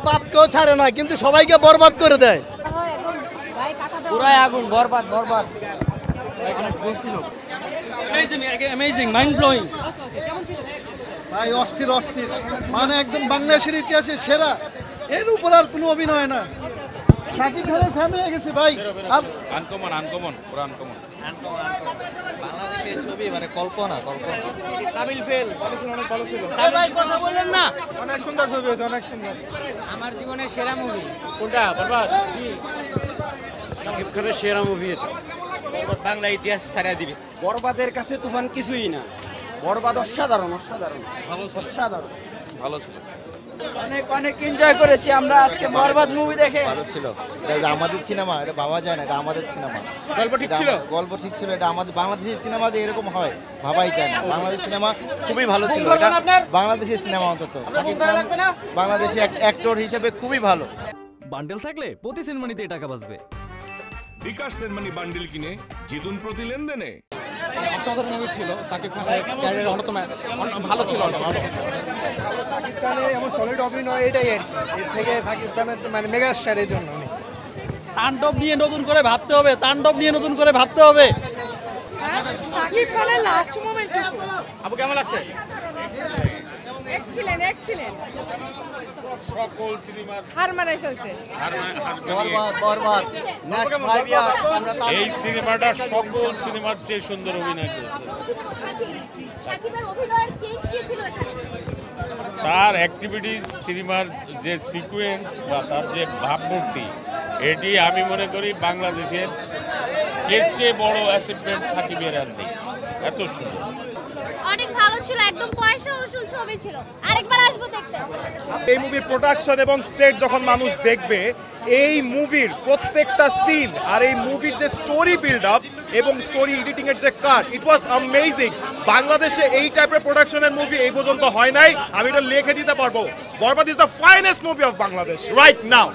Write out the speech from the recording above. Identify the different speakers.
Speaker 1: বাপ কেউ ছাড়ে না, কিন্তু সবাইকে বরবাদ করে দেয়।
Speaker 2: পুরাই আগুন, বরবাদ বরবাদ।
Speaker 3: Amazing, mind blowing.
Speaker 1: ভাই অস্থির অস্থির, মানে একদম বাংলাদেশের ইতিহাসে সেরা, এর উপর আর কোনো অভিনয় না। শাকিব খানের ফ্যান হয়ে গেছে ভাই।
Speaker 4: আনকমন আনকমন পুরো আনকমন।
Speaker 2: বাংলাদেশের ছবি মানে কল্পনা কল্পনা।
Speaker 1: তামিল ফেল অনেক ভালো ছিল। ভাই কথা বললেন না, অনেক সুন্দর ছবি হয়েছে, অনেক সুন্দর।
Speaker 3: আমার জীবনের সেরা মুভি
Speaker 4: কোনটা? বরবাদ। শাকিব খানের সেরা মুভি এটা। বরবাদ বাংলা ইতিহাস ছাড়িয়ে দিবে।
Speaker 2: বরবাদের কাছে তুফান কিছুই না। বরবাদ অসাধারণ অসাধারণ
Speaker 4: ভালো
Speaker 2: অসাধারণ
Speaker 4: ভালো ছিল।
Speaker 2: অনেক অনেক এনজয় করেছি আমরা আজকে বরবাদ মুভি দেখে।
Speaker 5: ভালো ছিল, এটা আমাদের সিনেমা, এটা ভাবা যায় না, এটা আমাদের সিনেমা।
Speaker 4: গল্প ঠিক ছিল,
Speaker 5: গল্প ঠিক ছিল, এটা আমাদের বাংলাদেশের সিনেমা যে এরকম হয় ভাবাই যায় না। বাংলাদেশ সিনেমা খুবই ভালো ছিল, এটা বাংলাদেশের সিনেমা অন্তত। সাকিব খান বাংলাদেশি অ্যাক্টর হিসেবে খুবই ভালো।
Speaker 6: বান্ডেল থাকলে প্রতি সেনমানিতে টাকা বাঁচবে।
Speaker 7: বিকাশ সেনমানি বান্ডেল কিনে জিতুন প্রতি লেনদেনে।
Speaker 4: অসাধারণ মুভি ছিল। সাকিব খানের ক্যারিয়ার অন্যতম অনেক ভালো ছিল।
Speaker 1: সাকিব খানের এমন সলিড অভিনয়, এটাই আর কি। এর থেকে সাকিব খানের মানে মেগা স্টার, এই জন্য তাণ্ডব নিয়ে নতুন করে ভাবতে হবে, তাণ্ডব নিয়ে নতুন করে ভাবতে হবে।
Speaker 8: সাকিব খানের লাস্ট মোমেন্ট
Speaker 4: আপু কেমন লাগছে?
Speaker 8: এক্সিলেন্ট এক্সিলেন্ট,
Speaker 4: সকল সিনেমার
Speaker 8: হার মানাই ফেলছে।
Speaker 1: বরবাদ বরবাদ নেক্সট 5 ইয়ার্স আমরা
Speaker 9: এই সিনেমাটা সকল সিনেমার চেয়ে সুন্দর অভিনয় করেছে।
Speaker 8: সাকিবের অভিনয়ের চেঞ্জ কি ছিল এখানে?
Speaker 9: তার অ্যাক্টিভিটিস, সিনেমার যে সিকোয়েন্স বা তার যে ভাবমূর্তি, এটি আমি মনে করি বাংলাদেশের এর চেয়ে বড় অ্যাচিভমেন্ট সাকিবের আর নেই। এত সুন্দর,
Speaker 8: অনেক ভালো ছিল, একদম পয়সা উসুল ছবি ছিল। আরেকবার আসবো দেখতে।
Speaker 10: এই মুভির প্রোডাকশন এবং সেট যখন মানুষ দেখবে, এই মুভির প্রত্যেকটা সিন আর এই মুভির যে স্টোরি বিল্ড আপ এবং স্টোরি এডিটিং এর যে কাট, ইট ওয়াজ অ্যামেজিং। বাংলাদেশে এই টাইপের প্রোডাকশনের মুভি এই পর্যন্ত হয় নাই, আমি এটা লিখে দিতে পারবো। Borbaad is the finest movie of Bangladesh right now.